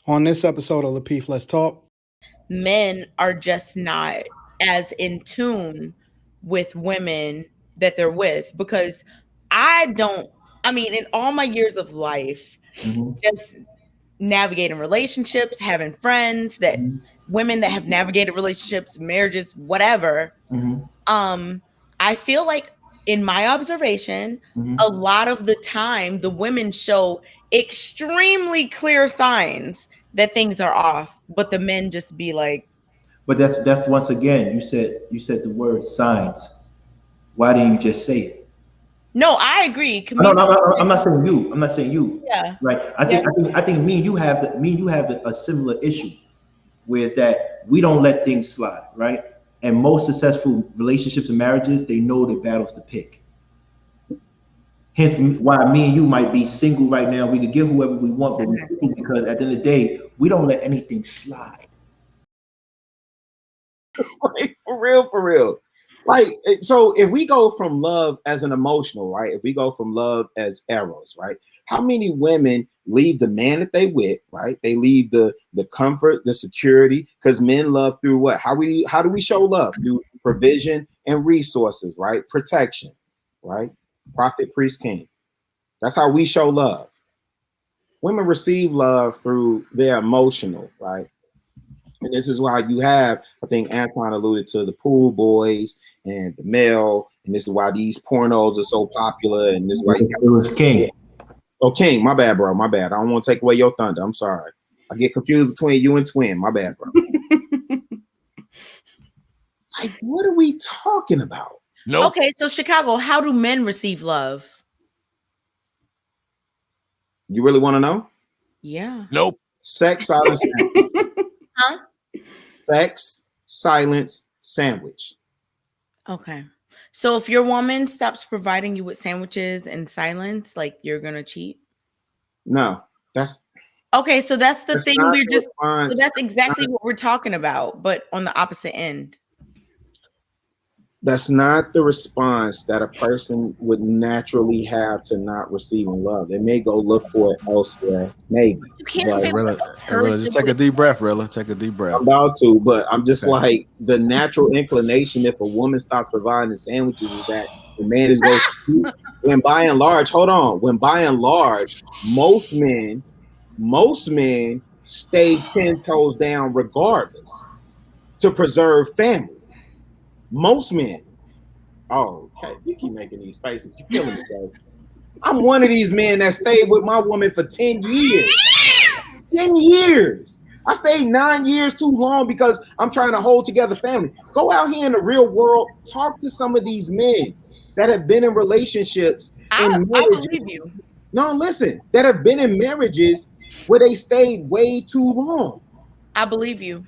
On this episode of Lapeef, Let's Talk. Men are just not as in tune with women that they're with, because in all my years of life, just navigating relationships, having friends that women that have navigated relationships, marriages, whatever. I feel like, in my observation, a lot of the time the women show extremely clear signs that things are off, but the men just be like, But that's once again, you said the word signs. Why didn't you just say it? no, I agree. No, I'm not saying you. I'm not saying you. Yeah. Right. I think me and you have a similar issue with that. We don't let things slide, right? And most successful relationships and marriages, they know the battles to pick. Hence why me and you might be single right now. We could get whoever we want, but we're single because at the end of the day, we don't let anything slide. Like, for real. Like, so if we go from love as an emotional, right? If we go from love as eros, right? How many women leave the man that they with, right? They leave the comfort, the security, because men love through what? How do we show love? Through provision and resources, right? Protection, right? Prophet, priest, king. That's how we show love. Women receive love through their emotional, right? And this is why you have, I think Anton alluded to the pool boys and the male, and this is why these pornos are so popular. And this is why it was King. Oh, King, my bad, bro. My bad. I don't want to take away your thunder. I'm sorry. I get confused between you and Twin. My bad, bro. Like, what are we talking about? Nope. Okay, so Chicago, how do men receive love? You really want to know? Yeah. Nope. Sex, silence, huh? Sex, silence, sandwich. Okay. So if your woman stops providing you with sandwiches and silence, like, you're gonna cheat? No, that's okay. So that's the thing we're just. So that's exactly what we're talking about, but on the opposite end. That's not the response that a person would naturally have to not receiving love. They may go look for it elsewhere, maybe. You can't say Rilla, just take a deep breath, Rilla. Take a deep breath. I'm about to, but I'm just like, the natural inclination if a woman starts providing the sandwiches is that the man is going to, when by and large, most men stay 10 toes down regardless to preserve family. Most men. Oh, okay. You keep making these faces. You're killing me, bro. I'm one of these men that stayed with my woman for 10 years. 10 years. I stayed 9 years too long because I'm trying to hold together family. Go out here in the real world. Talk to some of these men that have been in relationships. I believe you. No, listen. That have been in marriages where they stayed way too long. I believe you.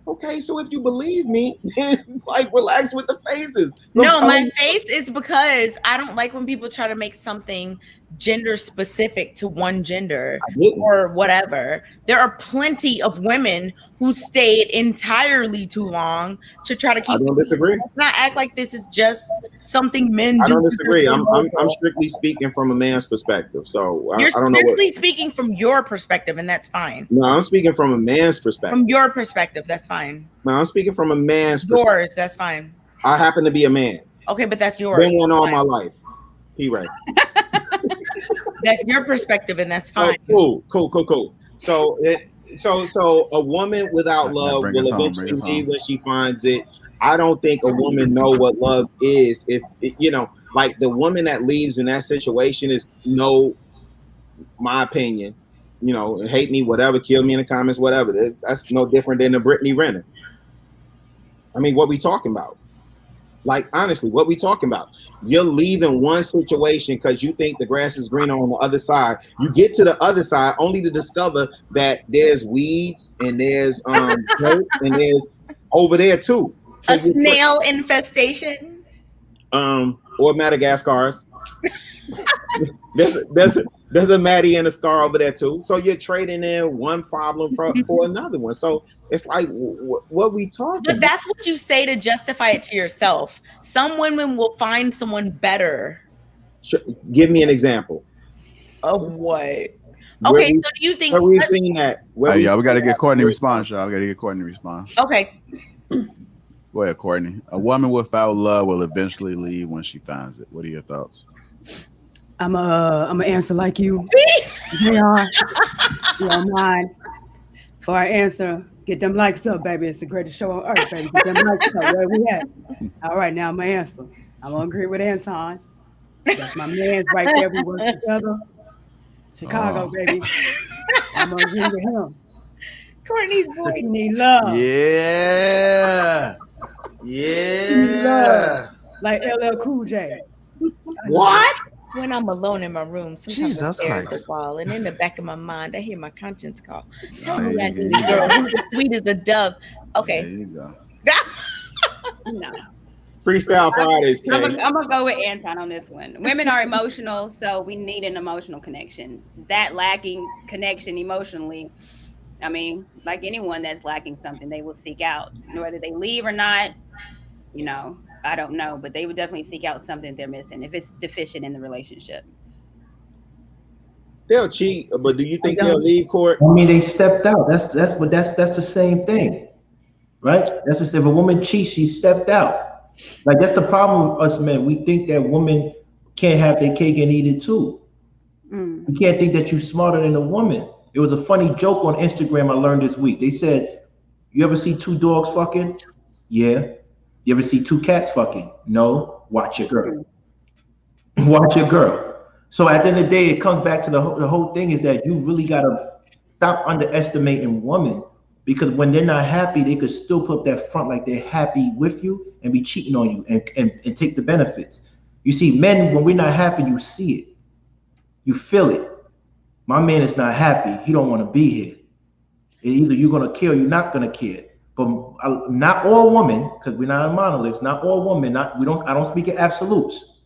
Okay, so if you believe me, then like relax with the faces. No, my face is because I don't like when people try to make something gender specific to one gender or whatever. There are plenty of women who stayed entirely too long to try to keep. I don't disagree. Let's not act like this is just something men do. I don't disagree. I'm strictly speaking from a man's perspective. So you're strictly speaking from your perspective, and that's fine. No, I'm speaking from a man's perspective. From your perspective, that's fine. No, I'm speaking from a man's perspective. Yours, that's fine. I happen to be a man. Okay, but that's yours. Been one all my life. P-Ray. That's your perspective, and that's fine. Oh, cool. So a woman without love will eventually leave when she finds it. I don't think a woman know what love is. If like the woman that leaves in that situation is my opinion. Hate me, whatever, kill me in the comments, whatever. That's no different than the Brittany Renner. I mean, what we talking about? Like, honestly, what we talking about? You're leaving one situation because you think the grass is greener on the other side. You get to the other side only to discover that there's weeds and there's dirt and there's over there too. So a snail infestation. Or Madagascar's. There's a Maddie and a scar over there too. So you're trading in one problem for another one. So it's like, what we talking? But that's what you say to justify it to yourself. Some women will find someone better. Give me an example of what? Okay, so do you think where we've seen that? Yeah, we got to get Courtney response, y'all. We got to get Courtney response. Okay. Go ahead, Courtney. A woman without love will eventually leave when she finds it. What are your thoughts? I'm a answer like you. They are. You don't mind. Before I answer, get them likes up, baby. It's the greatest show on earth, baby. Get them likes up. Where we at? All right, now I'm gonna answer. I'm gonna agree with Anton. That's my man's right there. We work together. Chicago, baby. I'm gonna agree with him. Courtney's boy. You need love. Yeah. Love. Like LL Cool J. What? When I'm alone in my room, sometimes Jesus I stare at the Christ. wall, and in the back of my mind, I hear my conscience call. Tell me I need a girl who's as sweet as a dove. Okay. There you go. No. Freestyle Fridays. I'm gonna go with Anton on this one. Women are emotional, so we need an emotional connection. That lacking connection emotionally, I mean, like anyone that's lacking something, they will seek out. Whether they leave or not, you know, I don't know, but they would definitely seek out something they're missing if it's deficient in the relationship. They'll cheat, but do you think they'll leave court? I mean, they stepped out. That's the same thing, right? That's just if a woman cheats, she stepped out. Like that's the problem with us men. We think that women can't have their cake and eat it too. You can't think that you're smarter than a woman. It was a funny joke on Instagram I learned this week. They said, "You ever see two dogs fucking?" Yeah. You ever see two cats fucking? No. Watch your girl. Watch your girl. So at the end of the day, it comes back to the whole thing is that you really gotta stop underestimating women, because when they're not happy, they could still put up that front like they're happy with you and be cheating on you and take the benefits. You see, men, when we're not happy, you see it. You feel it. My man is not happy. He don't want to be here. Either you're gonna care or you're not gonna care. But not all women, because we're not monoliths. Not all women. I don't speak in absolutes.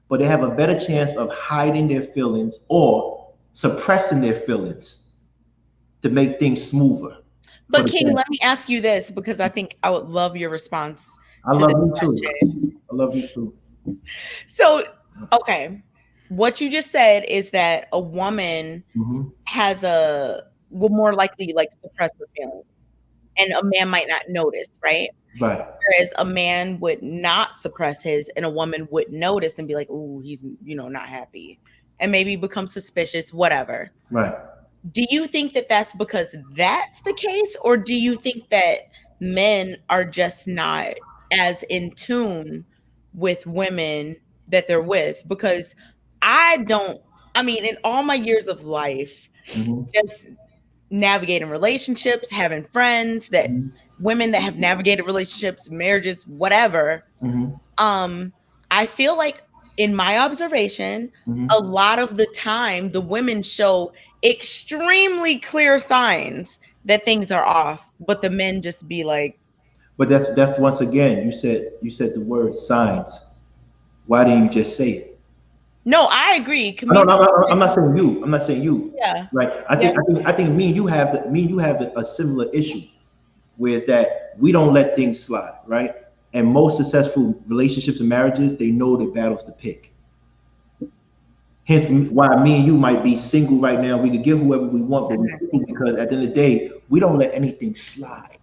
But they have a better chance of hiding their feelings or suppressing their feelings to make things smoother. But King, let me ask you this, because I think I would love your response. I love you too. I love you too. So, okay, what you just said is that a woman will more likely like suppress her feelings, and a man might not notice, right? Right. Whereas a man would not suppress his, and a woman would notice and be like, "Ooh, he's not happy," and maybe become suspicious, whatever. Right. Do you think that that's because that's the case, or do you think that men are just not as in tune with women that they're with? Because in all my years of life, just navigating relationships, having friends that women that have navigated relationships, marriages, whatever. I feel like in my observation, a lot of the time the women show extremely clear signs that things are off, but the men just be like. But that's once again, you said the word signs. Why didn't you just say it? No, I agree. No, I'm not saying you. I'm not saying you. Yeah. Right. I think me and you have a similar issue with that. We don't let things slide, right? And most successful relationships and marriages, they know the battles to pick. Hence why me and you might be single right now. We could get whoever we want, but because at the end of the day, we don't let anything slide.